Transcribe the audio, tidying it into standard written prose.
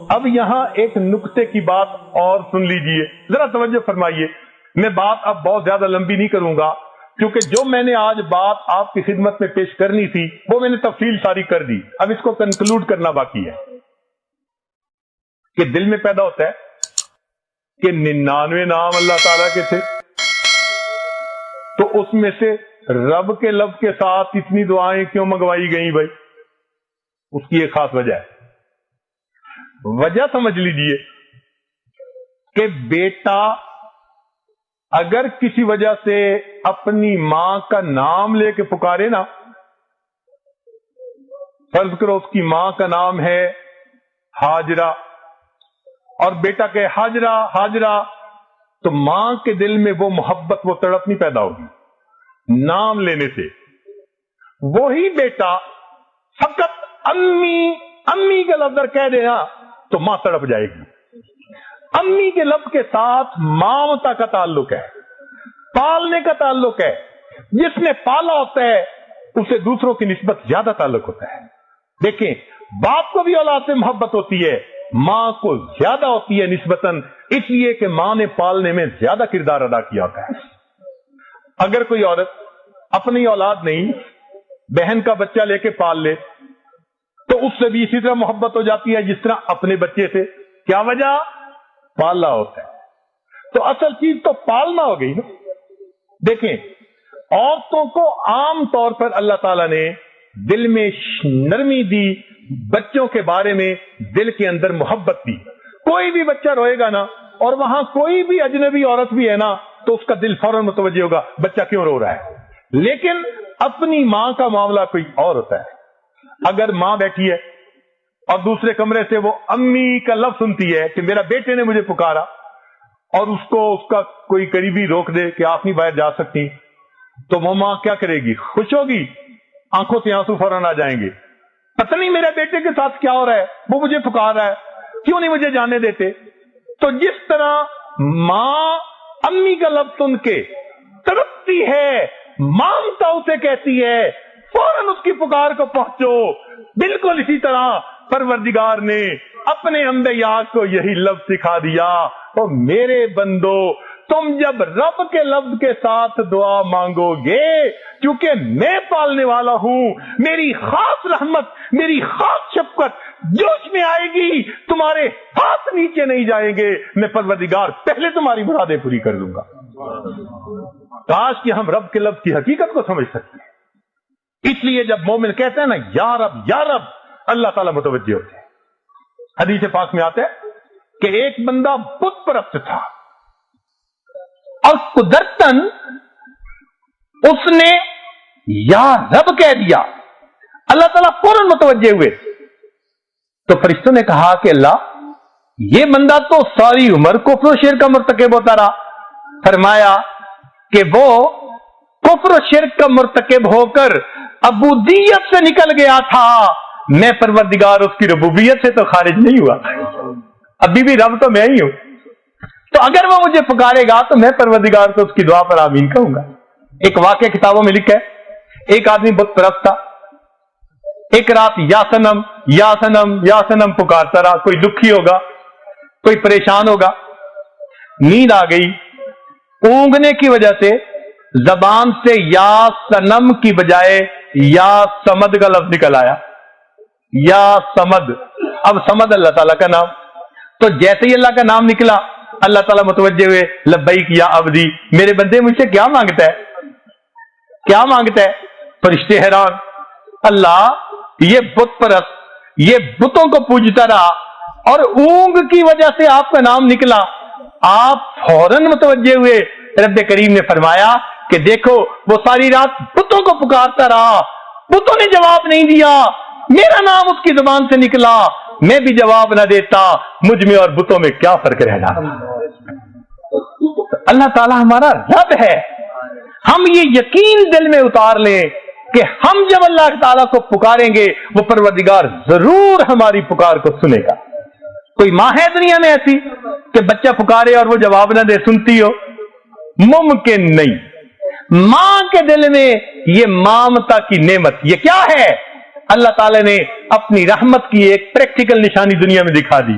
اب یہاں ایک نکتے کی بات اور سن لیجئے، ذرا توجہ فرمائیے. میں بات اب بہت زیادہ لمبی نہیں کروں گا، کیونکہ جو میں نے آج بات آپ کی خدمت میں پیش کرنی تھی وہ میں نے تفصیل ساری کر دی. اب اس کو کنکلوڈ کرنا باقی ہے کہ دل میں پیدا ہوتا ہے کہ 99 نام اللہ تعالیٰ کے تھے، تو اس میں سے رب کے لفظ کے ساتھ اتنی دعائیں کیوں منگوائی گئیں بھائی؟ اس کی ایک خاص وجہ ہے. وجہ سمجھ لیجئے کہ بیٹا اگر کسی وجہ سے اپنی ماں کا نام لے کے پکارے نا، فرض کرو اس کی ماں کا نام ہے ہاجرہ، اور بیٹا کہے ہاجرہ ہاجرہ، تو ماں کے دل میں وہ محبت، وہ تڑپ نہیں پیدا ہوگی نام لینے سے. وہی بیٹا فقط امی امی کا لفظ کہہ دے نا تو ماں تڑپ جائے گی. امی کے لفظ کے ساتھ مامتا کا تعلق ہے، پالنے کا تعلق ہے. جس نے پالا ہوتا ہے اسے دوسروں کی نسبت زیادہ تعلق ہوتا ہے. دیکھیں، باپ کو بھی اولاد سے محبت ہوتی ہے، ماں کو زیادہ ہوتی ہے نسبتاً، اس لیے کہ ماں نے پالنے میں زیادہ کردار ادا کیا ہوتا ہے. اگر کوئی عورت اپنی اولاد نہیں، بہن کا بچہ لے کے پال لے تو اس سے بھی اسی طرح محبت ہو جاتی ہے جس طرح اپنے بچے سے. کیا وجہ؟ پالنا ہوتا ہے. تو اصل چیز تو پالنا ہو گئی نا. دیکھیں، عورتوں کو عام طور پر اللہ تعالیٰ نے دل میں نرمی دی، بچوں کے بارے میں دل کے اندر محبت دی. کوئی بھی بچہ روئے گا نا اور وہاں کوئی بھی اجنبی عورت بھی ہے نا تو اس کا دل فوراً متوجہ ہوگا بچہ کیوں رو رہا ہے. لیکن اپنی ماں کا معاملہ کوئی اور ہوتا ہے. اگر ماں بیٹھی ہے اور دوسرے کمرے سے وہ امی کا لفظ سنتی ہے کہ میرا بیٹے نے مجھے پکارا، اور اس کو اس کا کوئی قریبی روک دے کہ آپ نہیں باہر جا سکتی، تو وہ ماں کیا کرے گی؟ خوش ہوگی، آنکھوں سے آنسو فوراً آ جائیں گے. پتہ نہیں میرے بیٹے کے ساتھ کیا ہو رہا ہے، وہ مجھے پکار رہا ہے، کیوں نہیں مجھے جانے دیتے. تو جس طرح ماں امی کا لفظ سن کے تڑپتی ہے، مامتا اسے کہتی ہے، فوراً اس کی پکار کو پہنچو. بالکل اسی طرح پروردگار نے اپنے انبیاء کو یہی لفظ سکھا دیا، اور میرے بندو تم جب رب کے لفظ کے ساتھ دعا مانگو گے، کیونکہ میں پالنے والا ہوں، میری خاص رحمت، میری خاص شفقت جوش میں آئے گی، تمہارے ہاتھ نیچے نہیں جائیں گے، میں پروردگار پہلے تمہاری مرادیں پوری کر دوں گا. کاش کہ ہم رب کے لفظ کی حقیقت کو سمجھ سکتے ہیں. اس لیے جب مومن کہتے ہیں نا یا رب، اللہ تعالیٰ متوجہ ہوتے ہیں. حدیث پاک میں آتا ہے کہ ایک بندہ بت پرست تھا، اور قدرتاً اس نے یا رب کہہ دیا، اللہ تعالیٰ فوراً متوجہ ہوئے. تو فرشتوں نے کہا کہ اللہ، یہ بندہ تو ساری عمر کفر و شرک کا مرتکب ہوتا رہا. فرمایا کہ وہ کفر و شرک کا مرتکب ہو کر عبودیت سے نکل گیا تھا، میں پروردگار اس کی ربوبیت سے تو خارج نہیں ہوا، ابھی بھی رب تو میں ہی ہوں. تو اگر وہ مجھے پکارے گا تو میں پروردگار کو اس کی دعا پر آمین کہوں گا. ایک واقعہ کتابوں میں لکھا ہے، ایک آدمی بت پرست تھا. ایک رات یا سنم یا سنم یا سنم پکارتا رہا. کوئی دکھی ہوگا، کوئی پریشان ہوگا، نیند آ گئی، اونگنے کی وجہ سے زبان سے یا سنم کی بجائے یا سمد کا لفظ نکل آیا. یا سمد، اب سمد اللہ تعالیٰ کا نام. تو جیسے ہی اللہ کا نام نکلا، اللہ تعالیٰ متوجہ ہوئے، لبیک یا عبدی، میرے بندے مجھ سے کیا مانگتا ہے، کیا مانگتا ہے. فرشتے حیران، اللہ یہ بت پرست، یہ بتوں کو پوجتا رہا اور اونگ کی وجہ سے آپ کا نام نکلا، آپ فوراً متوجہ ہوئے. رب کریم نے فرمایا کہ دیکھو وہ ساری رات بتوں کو پکارتا رہا، بتوں نے جواب نہیں دیا، میرا نام اس کی زبان سے نکلا، میں بھی جواب نہ دیتا، مجھ میں اور بتوں میں کیا فرق رہ جاتا. اللہ تعالیٰ ہمارا رب ہے. ہم یہ یقین دل میں اتار لیں کہ ہم جب اللہ تعالیٰ کو پکاریں گے وہ پروردگار ضرور ہماری پکار کو سنے گا. کوئی ماں ہے دنیا میں ایسی کہ بچہ پکارے اور وہ جواب نہ دے، سنتی ہو؟ ممکن نہیں. ماں کے دل میں یہ مامتا کی نعمت، یہ کیا ہے؟ اللہ تعالیٰ نے اپنی رحمت کی ایک پریکٹیکل نشانی دنیا میں دکھا دی.